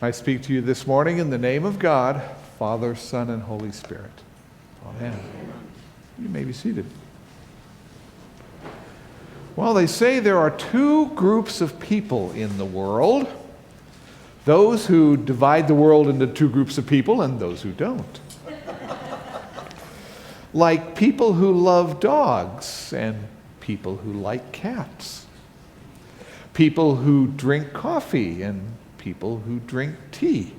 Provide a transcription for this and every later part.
I speak to you this morning in the name of God, Father, Son, and Holy Spirit. Amen. You may be seated. Well, they say there are two groups of people in the world. Those who divide the world into two groups of people and those who don't. Like people who love dogs and people who like cats. People who drink coffee and people who drink tea.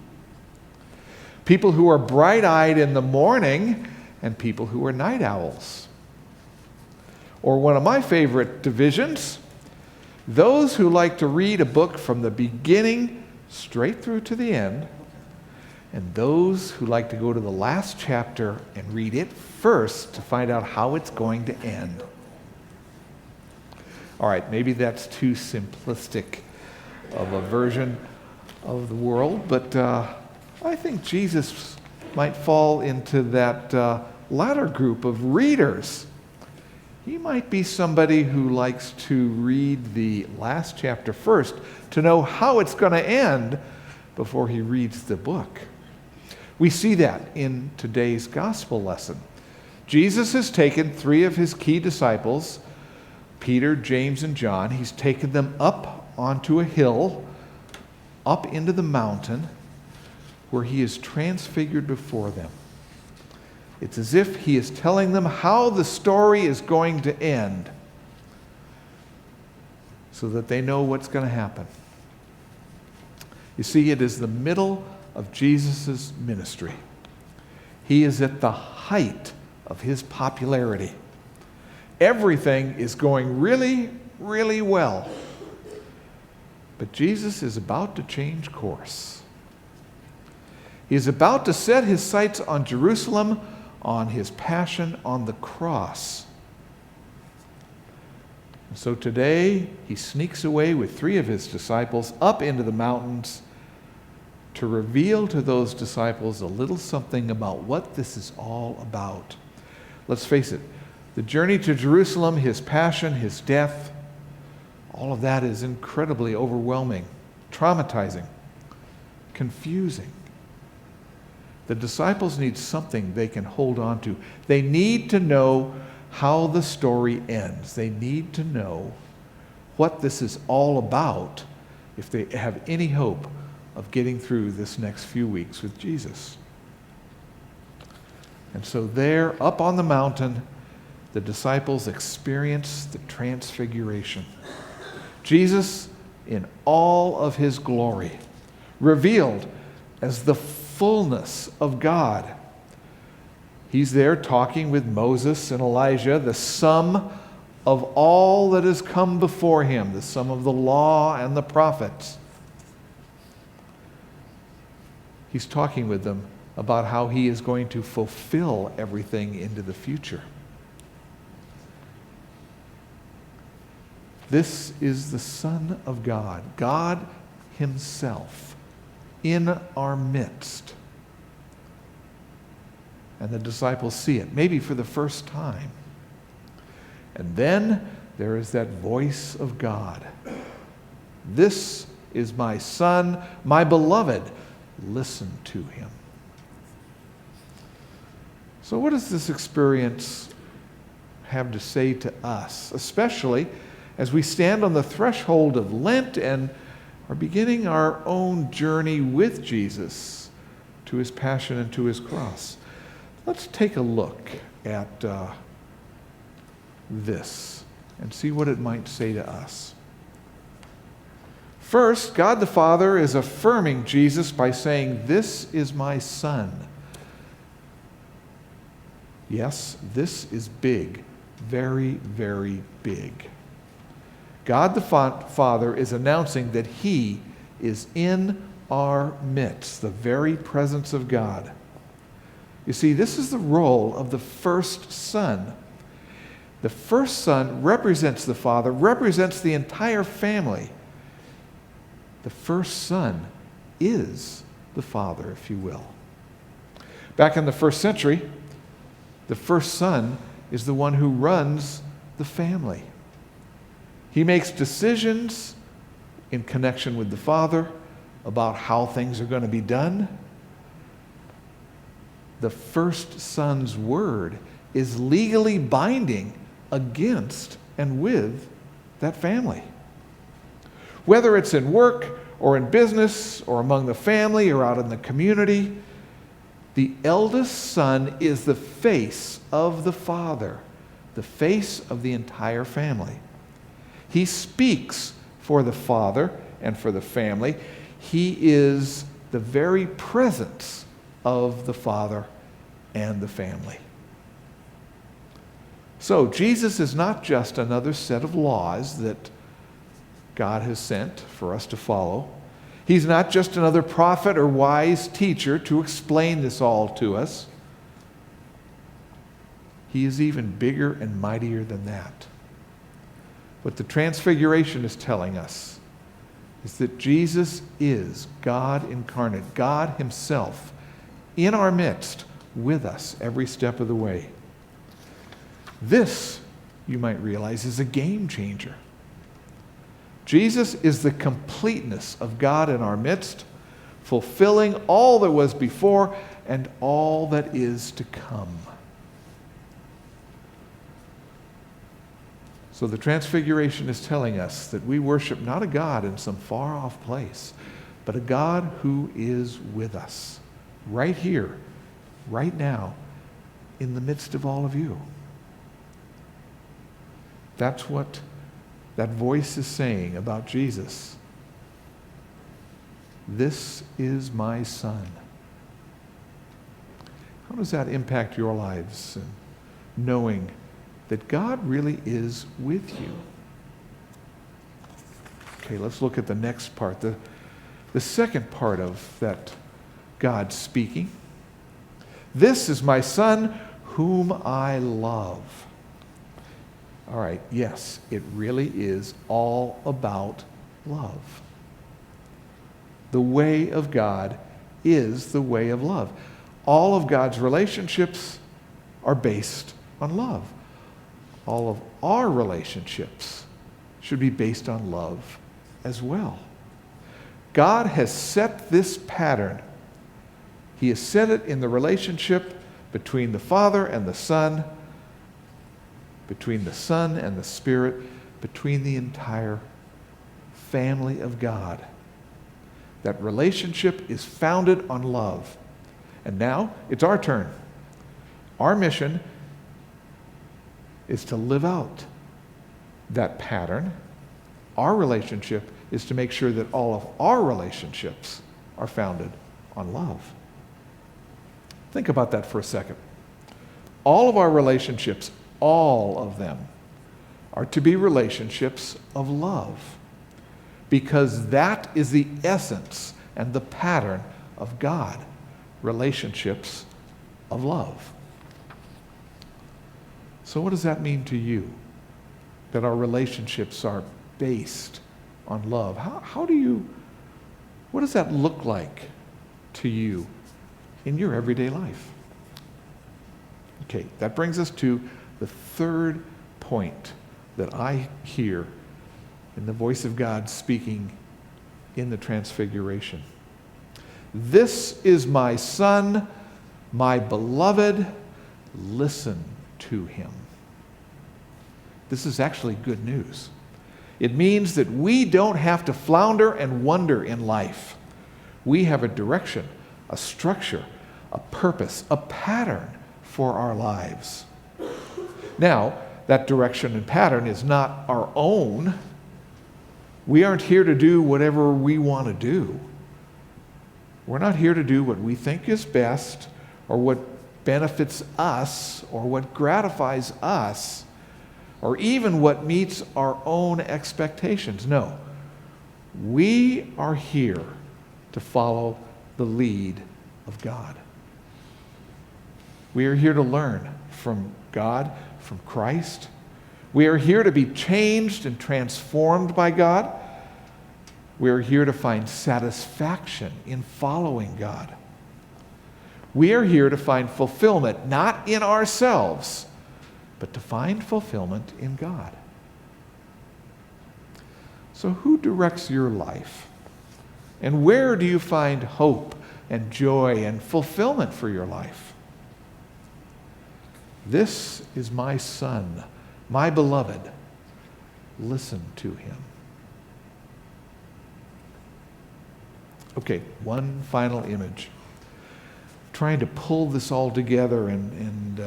People who are bright-eyed in the morning and people who are night owls. Or one of my favorite divisions, those who like to read a book from the beginning straight through to the end, and those who like to go to the last chapter and read it first to find out how it's going to end. All right, maybe that's too simplistic of a version of the world, but I think Jesus might fall into that latter group of readers. He might be somebody who likes to read the last chapter first to know how it's going to end before he reads the book. We see that in today's gospel lesson. Jesus has taken three of his key disciples, Peter, James, and John. He's taken them up onto a hill, up into the mountain, where he is transfigured before them. It's as if he is telling them how the story is going to end so that they know what's going to happen. You see, it is the middle of Jesus' ministry. He is at the height of his popularity. Everything is going really, really well. But Jesus is about to change course. He is about to set his sights on Jerusalem, on his passion on the cross. And so today, he sneaks away with three of his disciples up into the mountains to reveal to those disciples a little something about what this is all about. Let's face it, the journey to Jerusalem, his passion, his death, all of that is incredibly overwhelming, traumatizing, confusing. The disciples need something they can hold on to. They need to know how the story ends. They need to know what this is all about if they have any hope of getting through this next few weeks with Jesus. And so there, up on the mountain, the disciples experience the transfiguration. Jesus, in all of his glory, revealed as the fullness of God. He's there talking with Moses and Elijah, the sum of all that has come before him, the sum of the law and the prophets. He's talking with them about how he is going to fulfill everything into the future. This is the Son of God, God himself, in our midst. And the disciples see it, maybe for the first time. And then there is that voice of God. This is my Son, my beloved. Listen to him. So what does this experience have to say to us, especially as we stand on the threshold of Lent and are beginning our own journey with Jesus to his passion and to his cross? Let's take a look at this and see what it might say to us. First, God the Father is affirming Jesus by saying, "This is my Son." Yes, this is big, very, very big. God the Father is announcing that he is in our midst, the very presence of God. You see, this is the role of the first Son. The first Son represents the Father, represents the entire family. The first Son is the Father, if you will. Back in the first century, the first Son is the one who runs the family. He makes decisions in connection with the Father, about how things are going to be done, the first son's word is legally binding against and with that family. Whether it's in work or in business or among the family or out in the community, the eldest son is the face of the father, the face of the entire family. He speaks for the father and for the family. He is the very presence of the father and the family. So Jesus is not just another set of laws that God has sent for us to follow. He's not just another prophet or wise teacher to explain this all to us. He is even bigger and mightier than that. What the Transfiguration is telling us is that Jesus is God incarnate, God himself in our midst with us every step of the way. This, you might realize, is a game changer. Jesus is the completeness of God in our midst, fulfilling all that was before and all that is to come. So the Transfiguration is telling us that we worship not a God in some far-off place, but a God who is with us, right here, right now, in the midst of all of you. That's what that voice is saying about Jesus. This is my son. How does that impact your lives, and knowing that God really is with you? Okay, let's look at the next part, the second part of that God speaking. This is my son whom I love. All right, yes, it really is all about love. The way of God is the way of love. All of God's relationships are based on love. All of our relationships should be based on love as well. God has set this pattern. He has set it in the relationship between the Father and the Son, between the Son and the Spirit, between the entire family of God. That relationship is founded on love. And now it's our turn. Our mission is to live out that pattern. Our relationship is to make sure that all of our relationships are founded on love. Think about that for a second. All of our relationships, all of them, are to be relationships of love, because that is the essence and the pattern of God, relationships of love. So what does that mean to you, that our relationships are based on love? What does that look like to you in your everyday life? Okay, that brings us to the third point that I hear in the voice of God speaking in the Transfiguration. This is my son, my beloved, listen to him. This is actually good news. It means that we don't have to flounder and wonder in life. We have a direction, a structure, a purpose, a pattern for our lives. Now, that direction and pattern is not our own. We aren't here to do whatever we want to do. We're not here to do what we think is best or what benefits us or what gratifies us or even what meets our own expectations. No. We are here to follow the lead of God. We are here to learn from God, from Christ. We are here to be changed and transformed by God. We are here to find satisfaction in following God. We are here to find fulfillment, not in ourselves, but to find fulfillment in God. So who directs your life? And where do you find hope and joy and fulfillment for your life? This is my Son, my beloved. Listen to him. Okay, one final image. Trying to pull this all together and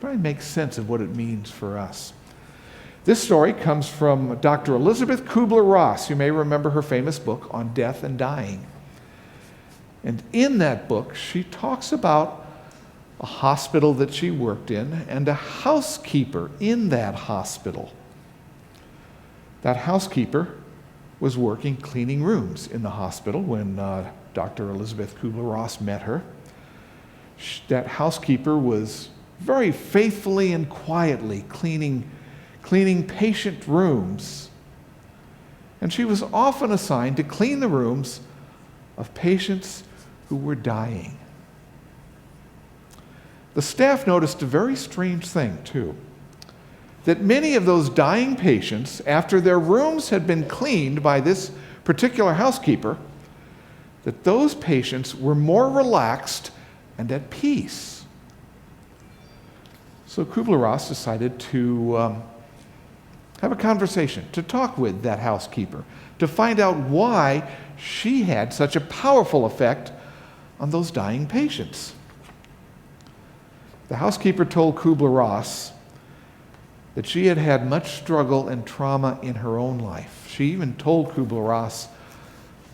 try and make sense of what it means for us. This story comes from Dr. Elisabeth Kubler-Ross. You may remember her famous book on death and dying. And in that book, she talks about a hospital that she worked in and a housekeeper in that hospital. That housekeeper was working cleaning rooms in the hospital when Dr. Elisabeth Kubler-Ross met her. That housekeeper was very faithfully and quietly cleaning patient rooms. And she was often assigned to clean the rooms of patients who were dying. The staff noticed a very strange thing, too, that many of those dying patients, after their rooms had been cleaned by this particular housekeeper, that those patients were more relaxed and at peace. So Kubler-Ross decided to have a conversation, to talk with that housekeeper, to find out why she had such a powerful effect on those dying patients. The housekeeper told Kubler-Ross that she had had much struggle and trauma in her own life. She even told Kubler-Ross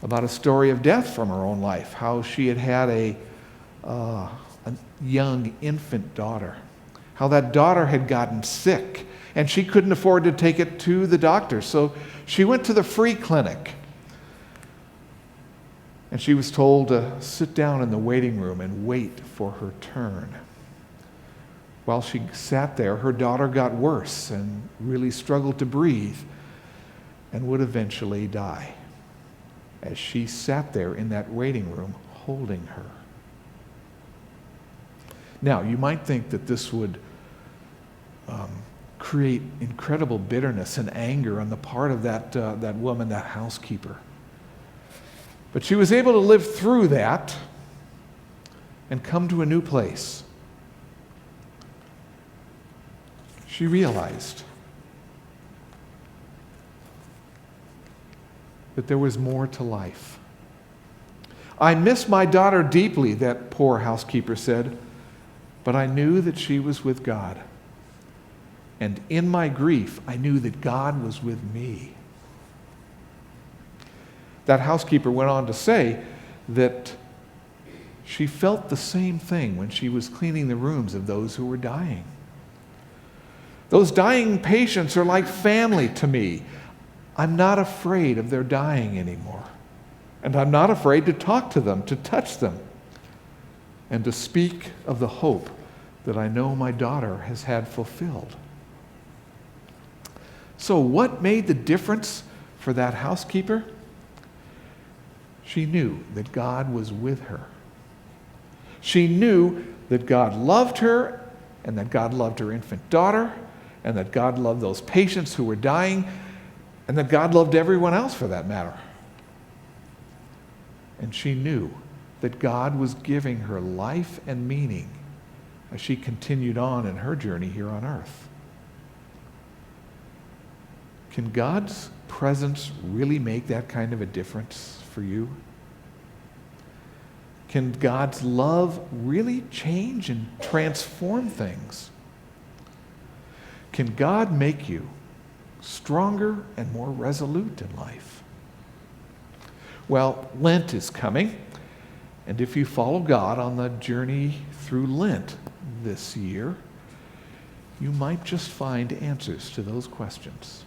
about a story of death from her own life, how she had had a young infant daughter, how that daughter had gotten sick, and she couldn't afford to take it to the doctor. So she went to the free clinic, and she was told to sit down in the waiting room and wait for her turn. While she sat there, her daughter got worse and really struggled to breathe and would eventually die as she sat there in that waiting room holding her. Now, you might think that this would create incredible bitterness and anger on the part of that woman, that housekeeper. But she was able to live through that and come to a new place. She realized that there was more to life. I miss my daughter deeply, that poor housekeeper said, but I knew that she was with God. And in my grief, I knew that God was with me. That housekeeper went on to say that she felt the same thing when she was cleaning the rooms of those who were dying. Those dying patients are like family to me. I'm not afraid of their dying anymore. And I'm not afraid to talk to them, to touch them, and to speak of the hope that I know my daughter has had fulfilled. So what made the difference for that housekeeper? She knew that God was with her. She knew that God loved her and that God loved her infant daughter and that God loved those patients who were dying and that God loved everyone else for that matter. And she knew that God was giving her life and meaning as she continued on in her journey here on earth. Can God's presence really make that kind of a difference for you? Can God's love really change and transform things? Can God make you stronger and more resolute in life? Well, Lent is coming, and if you follow God on the journey through Lent this year, you might just find answers to those questions.